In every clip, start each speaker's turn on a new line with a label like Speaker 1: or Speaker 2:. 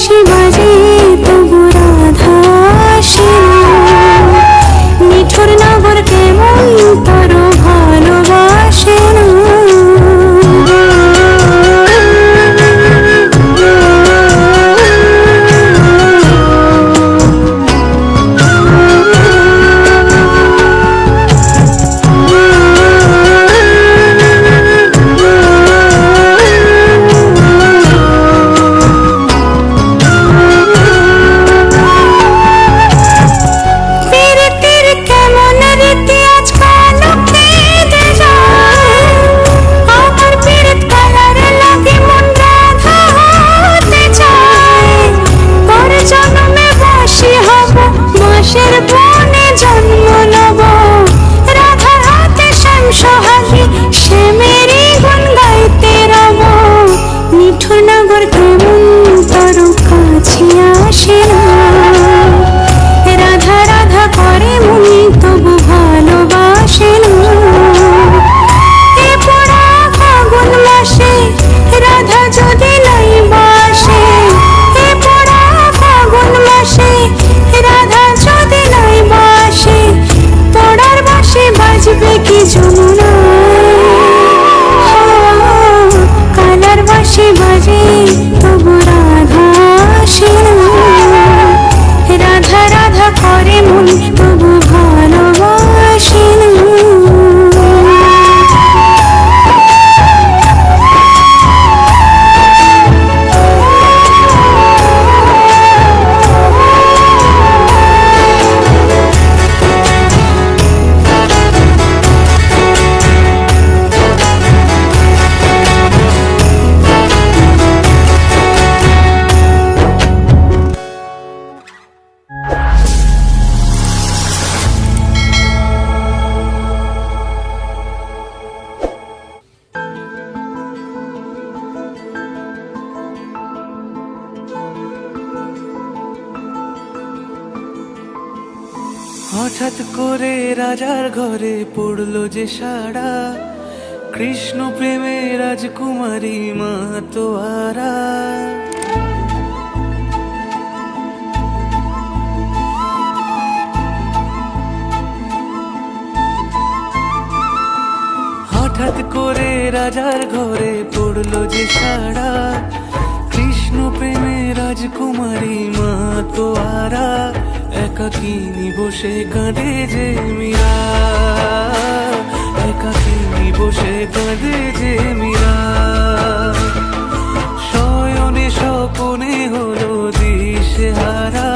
Speaker 1: বাঁশি বাজে তবু রাধা আসে না। নিঠুর নগর কেমন তোর ভালোবাসে না।
Speaker 2: হঠাৎ করে রাজার ঘরে পড়লো যে সাড়া, কৃষ্ণ প্রেমে রাজকুমারী মাতোয়ারা। হঠাৎ করে রাজার ঘরে পড়লো যে সাড়া, কৃষ্ণ প্রেমে রাজকুমারী মাতোয়ারা। একাকিনী বসে কাঁদে যে মীরা, একাকিনী বসে কাঁদে যে মীরা। শয়নে স্বপনে হলো দিশেহারা,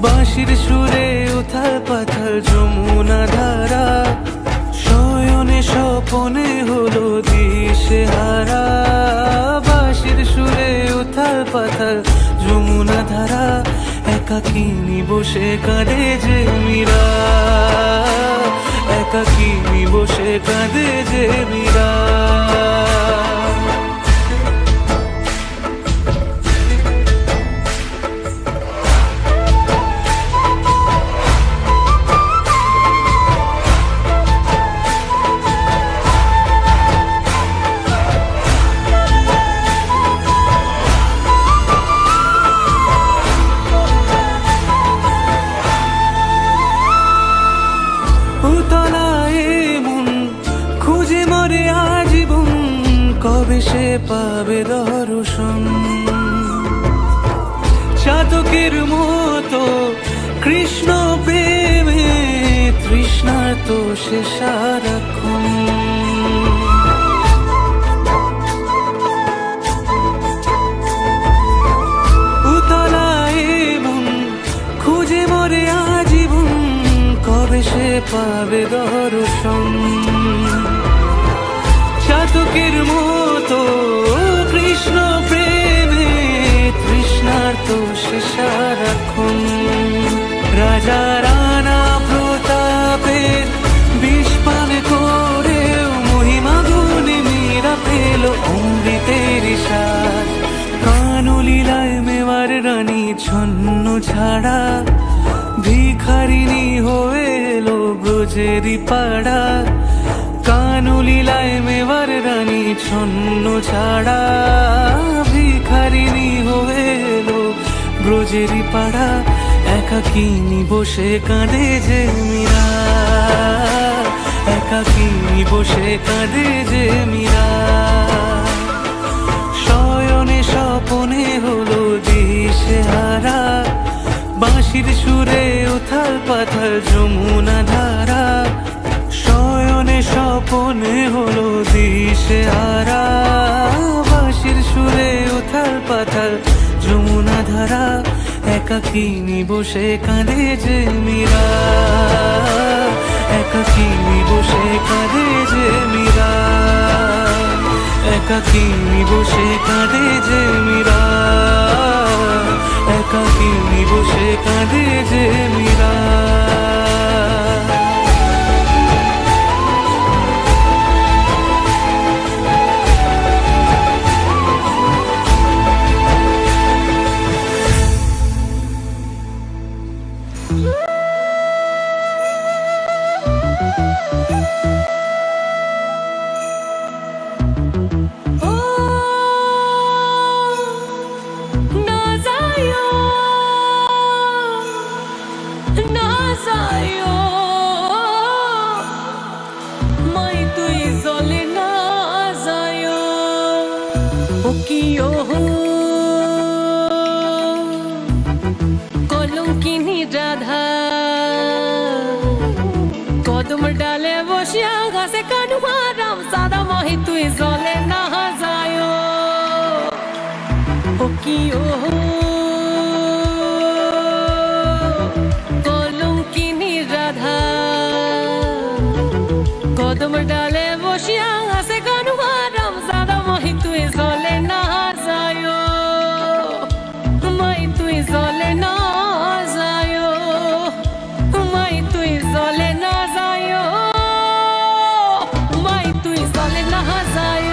Speaker 2: বাঁশির সুরে উথাল পাথাল যমুনা ধারা। শয়নে স্বপনে হলো দিশেহারা, বাঁশির সুরে উথাল পাথাল যমুনা ধারা। একাকিনী বসে কাঁদে যে মীরা, একাকিনী বসে কাঁদে যে মীরা। কবে সে পাবে দর্শন, চাতকের মতো কৃষ্ণ প্রেমে তৃষ্ণার্ত সে সারাক্ষণ। উতলায় মন খুঁজে মরে আজীবন, কবে সে পাবে দর্শন। চাতকের মতো কৃষ্ণ প্রেমে তৃষ্ণার্ত সে সারাক্ষণ। রাজা রানা প্রতাপের বিষ পান করেও মহিমা গুণে মীরা পেল অমৃতের স্বাদ। কানলীলায় মেওয়ার রানী ছন্ন ছাড়া, ভিখারিণী হয়ে এলো ব্রজেরই পাড়া। কানলীলায় মেওয়ার রানী ছন্ন ছাড়া, ভিখারিণী হয়ে এলো ব্রজেরই পাড়া একাকিনী বসে কাঁদে যে মীরা, একাকিনী বসে কাঁদে যে মীরা। শয়নে স্বপনে হলো দিশেহারা, বাঁশির সুরে উথাল পাথাল যমুনা ধারা। শয়নে স্বপনে হলো দিশেহারা, বাঁশির সুরে উথাল পাথাল যমুনা ধারা। একাকিনী বসে কাঁদে যে মীরা, একাকিনী বসে কাঁদে যে মীরা, একাকিনী বসে কাঁদে যে মীরা, একাকিনী বসে কাঁদে যে মীরা।
Speaker 1: কলঙ্কিনী রাধা কদম ডালে বসিয়া ঘাসে কানুয়া রাম সাদা মহি তুই জলে না যায় ও কি ও কলঙ্কিনী রাধা কদম ডালে বসিয়া ঘাসে কানুয়া রাম সাদা মহি তুই জলে না যায় মাই তুই জলে না যায়, মাই তুই জলে না যায়, মাই তুই জলে না যায়।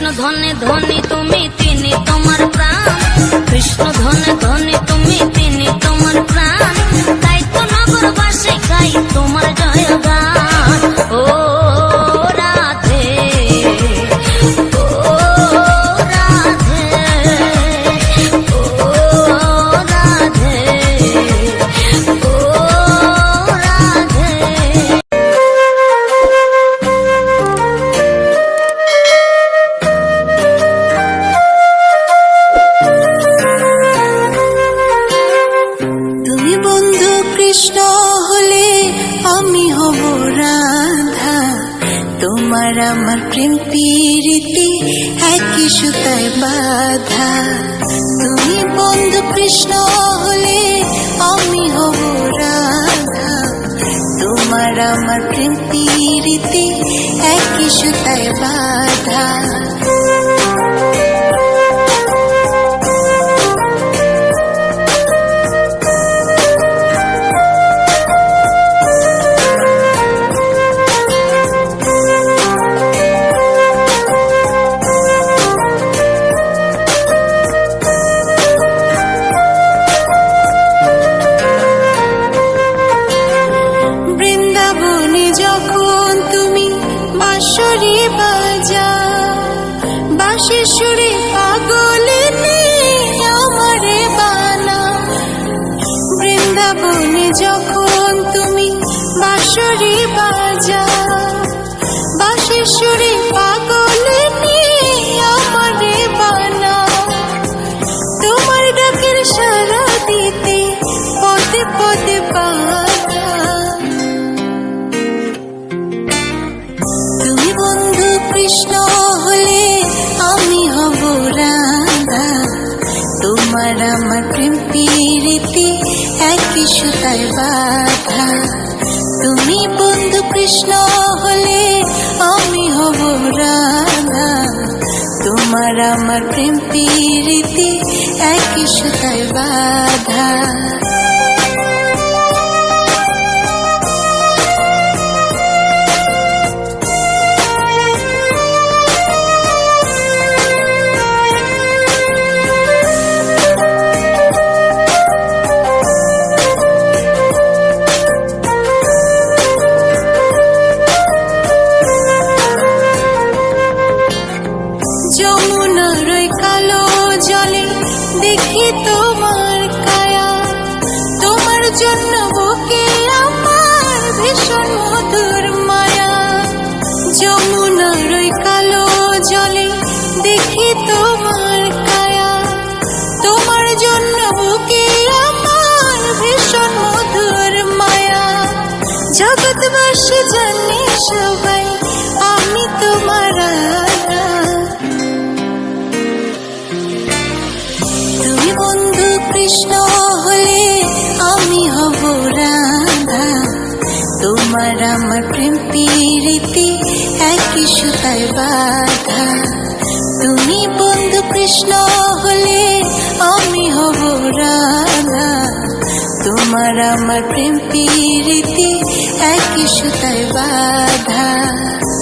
Speaker 3: কৃষ্ণ ধনে ধনে তুমি তিনি তোমার প্রাণ, কৃষ্ণ ধনে ধনে তুমি তিনি তোমার প্রাণ, তাই তো নগরবাসী গাই তোমার জয়গান। ও রাধে, ও রাধে, ও রাধে, ও রাধে।
Speaker 4: তুমি বন্ধু কৃষ্ণ হলে আমি হব রাধা, তোমার আমার প্রেম প্রীতি একই সুতায় বাঁধা। তুমি বন্ধু কৃষ্ণ হলে আমি হব রাধা, তোমার আমার প্রেম প্রীতি একই সুতায় বাঁধা। বৃন্দাবনে যখন তুমি বাঁশরি বাজাও, বাঁশির সুরে পাগলিনী আমারে বানাও। বৃন্দাবনে যখন তুমি বাঁশরি বাজাও, বাঁশির সুরে পাগলিনী আমারে বানাও। তোমার ডাকের সাড়া দিতে পদে পদে বাধা। তুমি বন্ধু কৃষ্ণ হলে আমি হব রাধা, তোমার আমার প্রেম প্রীতি একই সুতায় বাঁধা। তুমি বন্ধু কৃষ্ণ হলে আমি হব রাধা, তোমার আমার প্রেম প্রীতি একই সুতায় বাঁধা। যমুনার ওই কালো জলে দেখি তোমার কায়া, তোমার জন্য বুকে আমার ভীষণ মধুর মায়া। যমুনার ওই কালো জলে দেখি তোমার কায়া, তোমার জন্য বুকে আমার ভীষণ মধুর মায়া। জগৎবাসী জানে সবাই আমি তোমার রাধা। তুমি বন্ধু কৃষ্ণ হলে আমি হব রাধা, তোমার আমার প্রেম প্রীতি একই সুতায় বাঁধা। তুমি বন্ধু কৃষ্ণ হলে আমি হব রাধা, তোমার আমার প্রেম প্রীতি একই সুতায় বাঁধা।